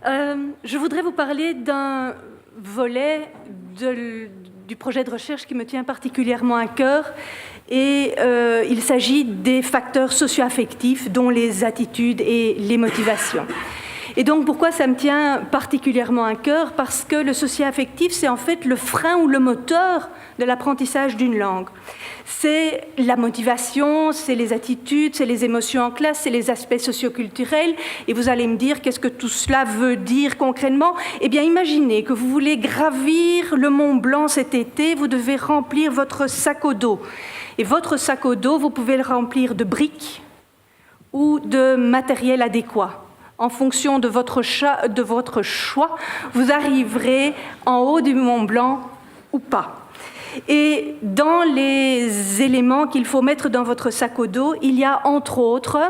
Je voudrais vous parler d'un volet du projet de recherche qui me tient particulièrement à cœur. Et il s'agit des facteurs socio-affectifs, dont les attitudes et les motivations. Et donc, pourquoi ça me tient particulièrement à cœur? Parce que le socio-affectif, c'est en fait le frein ou le moteur de l'apprentissage d'une langue. C'est la motivation, c'est les attitudes, c'est les émotions en classe, c'est les aspects socioculturels. Et vous allez me dire, qu'est-ce que tout cela veut dire concrètement? Eh bien, imaginez que vous voulez gravir le Mont Blanc cet été, vous devez remplir votre sac au dos. Et votre sac au dos, vous pouvez le remplir de briques ou de matériel adéquat. En fonction de votre choix, vous arriverez en haut du Mont Blanc ou pas. Et dans les éléments qu'il faut mettre dans votre sac au dos, il y a entre autres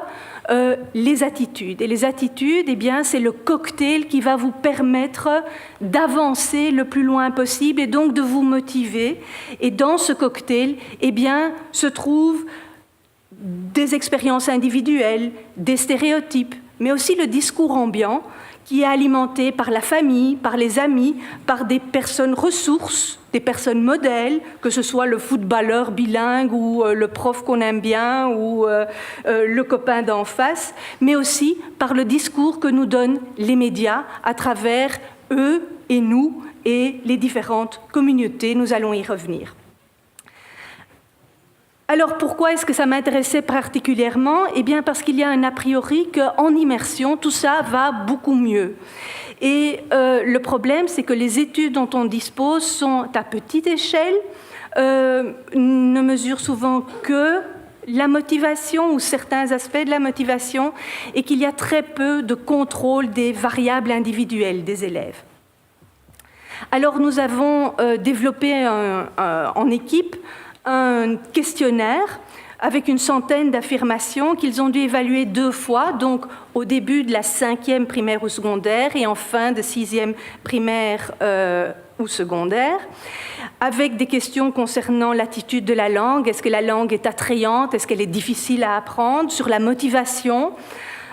les attitudes. Et les attitudes, eh bien, c'est le cocktail qui va vous permettre d'avancer le plus loin possible et donc de vous motiver. Et dans ce cocktail, eh bien, se trouvent des expériences individuelles, des stéréotypes, mais aussi le discours ambiant qui est alimenté par la famille, par les amis, par des personnes ressources, des personnes modèles, que ce soit le footballeur bilingue ou le prof qu'on aime bien ou le copain d'en face, mais aussi par le discours que nous donnent les médias à travers eux et nous et les différentes communautés. Nous allons y revenir. Alors pourquoi est-ce que ça m'intéressait particulièrement? Eh bien parce qu'il y a un a priori qu'en immersion, tout ça va beaucoup mieux. Et le problème, c'est que les études dont on dispose sont à petite échelle, ne mesurent souvent que la motivation ou certains aspects de la motivation et qu'il y a très peu de contrôle des variables individuelles des élèves. Alors nous avons développé en équipe un questionnaire avec une centaine d'affirmations qu'ils ont dû évaluer 2 fois, donc au début de la 5e primaire ou secondaire et en fin de 6e primaire ou secondaire, avec des questions concernant l'attitude de la langue. Est-ce que la langue est attrayante? Est-ce qu'elle est difficile à apprendre? Sur la motivation,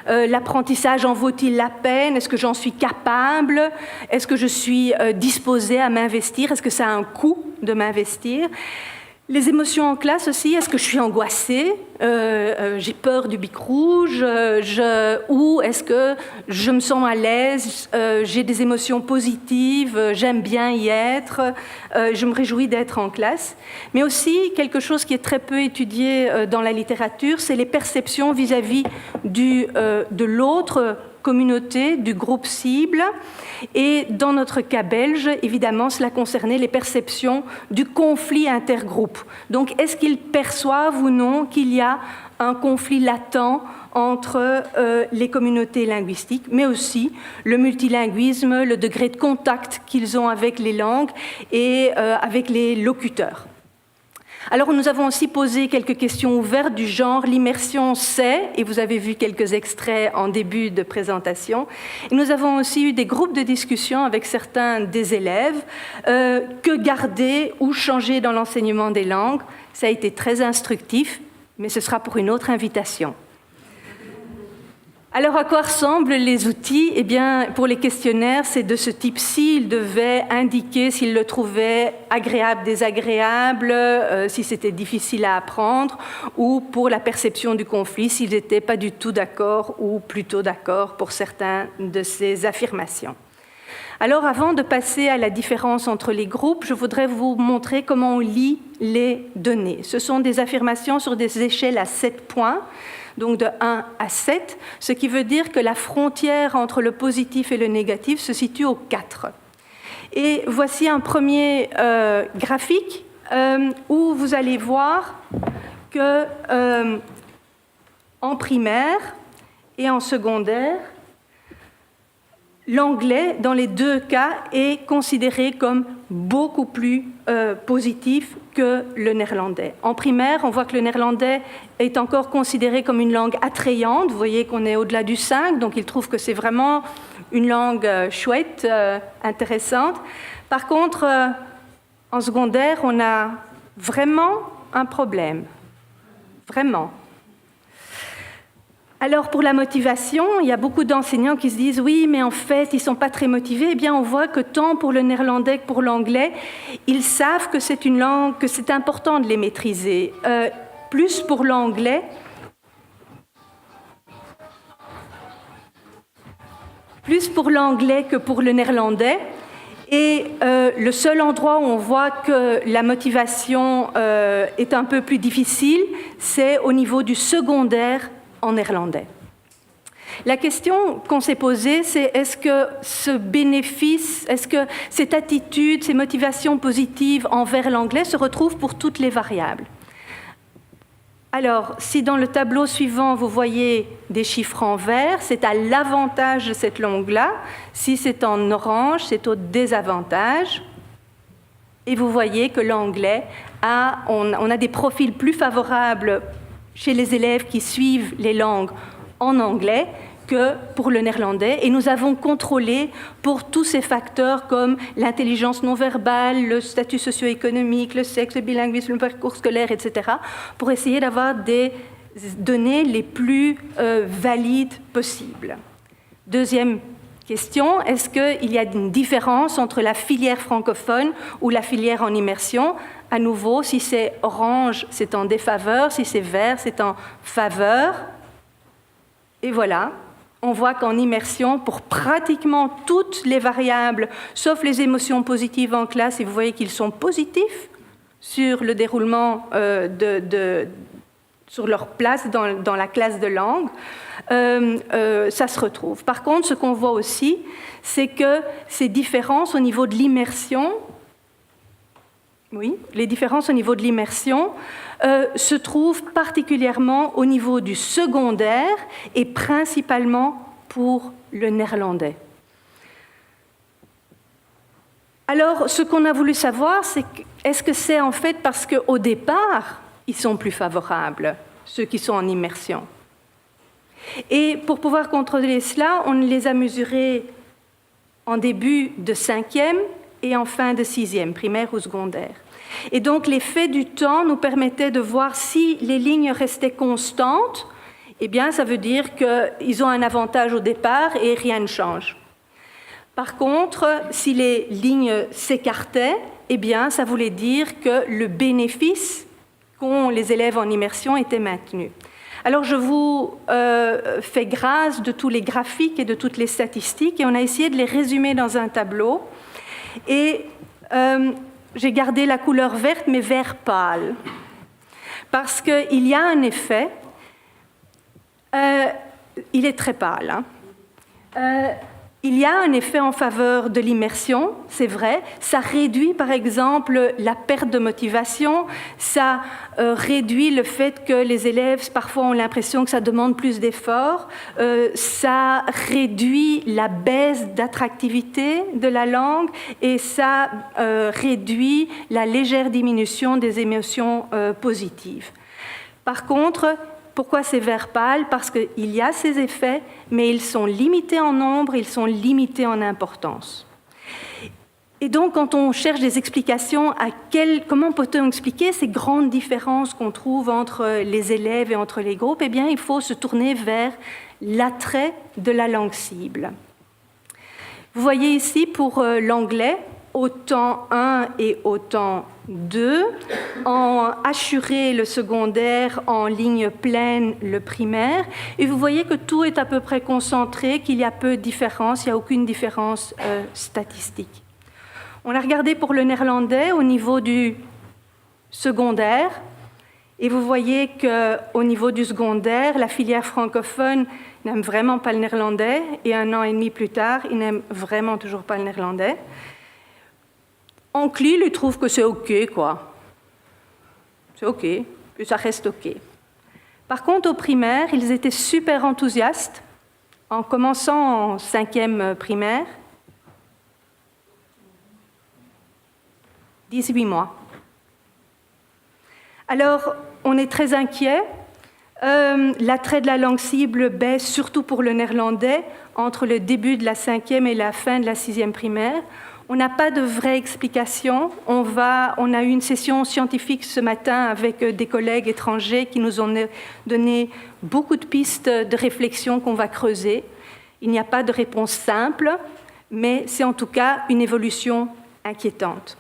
l'apprentissage en vaut-il la peine? Est-ce que j'en suis capable? Est-ce que je suis disposée à m'investir? Est-ce que ça a un coût de m'investir? Les émotions en classe aussi, est-ce que je suis angoissée, j'ai peur du bic rouge, ou est-ce que je me sens à l'aise, j'ai des émotions positives, j'aime bien y être, je me réjouis d'être en classe. Mais aussi, quelque chose qui est très peu étudié dans la littérature, c'est les perceptions vis-à-vis de l'autre communauté, du groupe cible. Et dans notre cas belge, évidemment, cela concernait les perceptions du conflit intergroupe. Donc, est-ce qu'ils perçoivent ou non qu'il y a un conflit latent entre les communautés linguistiques, mais aussi le multilinguisme, le degré de contact qu'ils ont avec les langues et avec les locuteurs. Alors, nous avons aussi posé quelques questions ouvertes du genre « l'immersion c'est », et vous avez vu quelques extraits en début de présentation. Et nous avons aussi eu des groupes de discussion avec certains des élèves. Que garder ou changer dans l'enseignement des langues? Ça a été très instructif, mais ce sera pour une autre invitation. Alors, à quoi ressemblent les outils? Eh bien, pour les questionnaires, c'est de ce type-ci. Ils devaient indiquer s'ils le trouvaient agréable, désagréable, si c'était difficile à apprendre, ou pour la perception du conflit, s'ils n'étaient pas du tout d'accord ou plutôt d'accord pour certaines de ces affirmations. Alors, avant de passer à la différence entre les groupes, je voudrais vous montrer comment on lit les données. Ce sont des affirmations sur des échelles à 7 points. Donc de 1 à 7, ce qui veut dire que la frontière entre le positif et le négatif se situe au 4. Et voici un premier graphique où vous allez voir que en primaire et en secondaire, l'anglais, dans les 2 cas, est considéré comme beaucoup plus positif que le néerlandais. En primaire, on voit que le néerlandais est encore considéré comme une langue attrayante. Vous voyez qu'on est au-delà du 5, donc ils trouvent que c'est vraiment une langue chouette, intéressante. Par contre, en secondaire, on a vraiment un problème. Vraiment. Alors pour la motivation, il y a beaucoup d'enseignants qui se disent « oui, mais en fait, ils ne sont pas très motivés ». Eh bien, on voit que tant pour le néerlandais que pour l'anglais, ils savent que c'est une langue, que c'est important de les maîtriser. Plus pour l'anglais, que pour le néerlandais. Et le seul endroit où on voit que la motivation est un peu plus difficile, c'est au niveau du secondaire en néerlandais. La question qu'on s'est posée, c'est est-ce que ce bénéfice, est-ce que cette attitude, ces motivations positives envers l'anglais se retrouvent pour toutes les variables? Alors, si dans le tableau suivant, vous voyez des chiffres en vert, c'est à l'avantage de cette langue-là. Si c'est en orange, c'est au désavantage. Et vous voyez que l'anglais on a des profils plus favorables chez les élèves qui suivent les langues en anglais que pour le néerlandais. Et nous avons contrôlé pour tous ces facteurs comme l'intelligence non verbale, le statut socio-économique, le sexe, le bilinguisme, le parcours scolaire, etc., pour essayer d'avoir des données les plus valides possibles. Deuxième question, est-ce qu'il y a une différence entre la filière francophone ou la filière en immersion? À nouveau, si c'est orange, c'est en défaveur, si c'est vert, c'est en faveur. Et voilà. On voit qu'en immersion, pour pratiquement toutes les variables, sauf les émotions positives en classe, et vous voyez qu'ils sont positifs sur le déroulement sur leur place dans la classe de langue, ça se retrouve. Par contre, ce qu'on voit aussi, c'est que ces différences au niveau de l'immersion, les différences au niveau de l'immersion se trouvent particulièrement au niveau du secondaire et principalement pour le néerlandais. Alors, ce qu'on a voulu savoir, c'est est-ce que c'est en fait parce qu'au départ, ils sont plus favorables, ceux qui sont en immersion. Et pour pouvoir contrôler cela, on les a mesurés en début de 5e et en fin de 6e, primaire ou secondaire. Et donc l'effet du temps nous permettait de voir si les lignes restaient constantes, eh bien ça veut dire qu'ils ont un avantage au départ et rien ne change. Par contre, si les lignes s'écartaient, eh bien ça voulait dire que le bénéfice qu'ont les élèves en immersion était maintenu. Alors je vous fais grâce de tous les graphiques et de toutes les statistiques et on a essayé de les résumer dans un tableau. Et j'ai gardé la couleur verte, mais vert pâle. Parce qu'il y a un effet, il est très pâle. Il y a un effet en faveur de l'immersion, c'est vrai. Ça réduit, par exemple, la perte de motivation. Ça réduit le fait que les élèves, parfois, ont l'impression que ça demande plus d'efforts. Ça réduit la baisse d'attractivité de la langue et ça réduit la légère diminution des émotions positives. Par contre, pourquoi c'est vert pâle? Parce qu'il y a ces effets, mais ils sont limités en nombre, ils sont limités en importance. Et donc, quand on cherche des explications comment peut-on expliquer ces grandes différences qu'on trouve entre les élèves et entre les groupes, eh bien, il faut se tourner vers l'attrait de la langue cible. Vous voyez ici, pour l'anglais, autant 1 et autant 2, en assuré le secondaire, en ligne pleine le primaire. Et vous voyez que tout est à peu près concentré, qu'il y a peu de différence, il n'y a aucune différence statistique. On a regardé pour le néerlandais au niveau du secondaire. Et vous voyez qu'au niveau du secondaire, la filière francophone n'aime vraiment pas le néerlandais. Et 1 an et demi plus tard, ils n'aiment vraiment toujours pas le néerlandais. En CLIL, ils trouvent que c'est OK, quoi. C'est OK, que ça reste OK. Par contre, au primaire, ils étaient super enthousiastes en commençant en 5e primaire. 18 mois. Alors, on est très inquiet. L'attrait de la langue cible baisse surtout pour le néerlandais entre le début de la 5e et la fin de la 6e primaire. On n'a pas de vraie explication. On a eu une session scientifique ce matin avec des collègues étrangers qui nous ont donné beaucoup de pistes de réflexion qu'on va creuser. Il n'y a pas de réponse simple, mais c'est en tout cas une évolution inquiétante.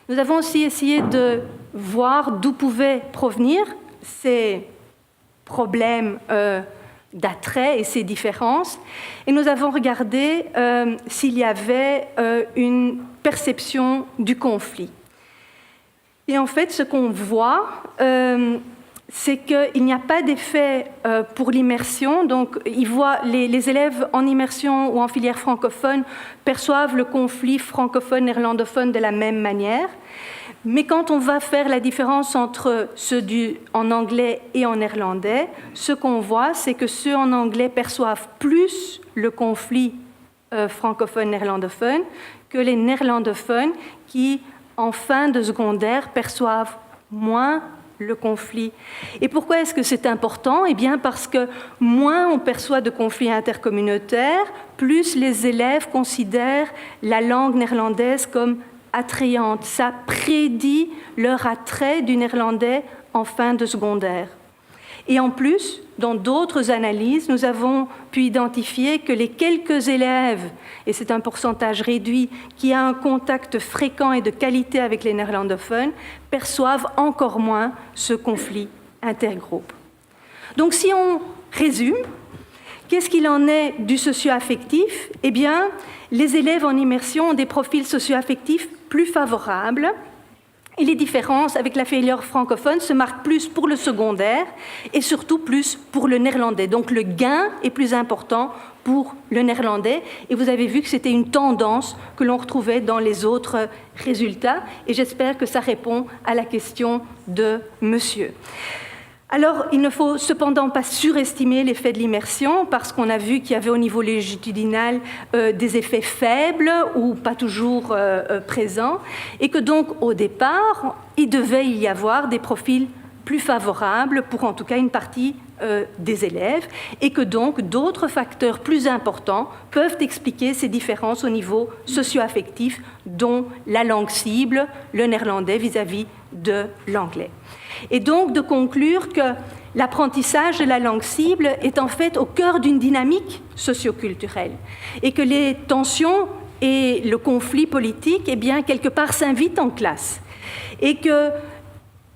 Nous avons aussi essayé de voir d'où pouvaient provenir ces problèmes d'attrait et ces différences. Et nous avons regardé s'il y avait une perception du conflit. Et en fait, ce qu'on voit, c'est qu'il n'y a pas d'effet pour l'immersion. Donc, les élèves en immersion ou en filière francophone perçoivent le conflit francophone-néerlandophone de la même manière. Mais quand on va faire la différence entre ceux en anglais et en néerlandais, ce qu'on voit, c'est que ceux en anglais perçoivent plus le conflit francophone-néerlandophone que les néerlandophones qui, en fin de secondaire, perçoivent moins le conflit. Et pourquoi est-ce que c'est important? Eh bien parce que moins on perçoit de conflits intercommunautaires, plus les élèves considèrent la langue néerlandaise comme attrayante. Ça prédit leur attrait du néerlandais en fin de secondaire. Et en plus, dans d'autres analyses, nous avons pu identifier que les quelques élèves, et c'est un pourcentage réduit, qui a un contact fréquent et de qualité avec les néerlandophones, perçoivent encore moins ce conflit intergroupe. Donc si on résume, qu'est-ce qu'il en est du socio-affectif? Eh bien, les élèves en immersion ont des profils socio-affectifs plus favorables et les différences avec la filière francophone se marquent plus pour le secondaire et surtout plus pour le néerlandais. Donc le gain est plus important pour le néerlandais et vous avez vu que c'était une tendance que l'on retrouvait dans les autres résultats et j'espère que ça répond à la question de monsieur. Alors, il ne faut cependant pas surestimer l'effet de l'immersion parce qu'on a vu qu'il y avait au niveau longitudinal des effets faibles ou pas toujours présents et que donc, au départ, il devait y avoir des profils plus favorables pour en tout cas une partie des élèves et que donc d'autres facteurs plus importants peuvent expliquer ces différences au niveau socio-affectif dont la langue cible, le néerlandais vis-à-vis de l'anglais. Et donc de conclure que l'apprentissage de la langue cible est en fait au cœur d'une dynamique socioculturelle et que les tensions et le conflit politique, eh bien, quelque part s'invitent en classe et qu'il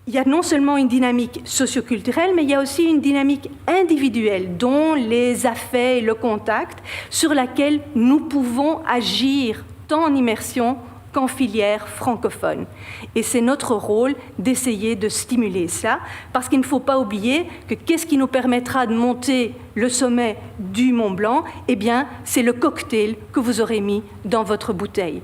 y a non seulement une dynamique socioculturelle, mais il y a aussi une dynamique individuelle, dont les affects et le contact, sur laquelle nous pouvons agir tant en immersion qu'en filière francophone. Et c'est notre rôle d'essayer de stimuler ça, parce qu'il ne faut pas oublier que qu'est-ce qui nous permettra de monter le sommet du Mont Blanc? Eh bien, c'est le cocktail que vous aurez mis dans votre bouteille.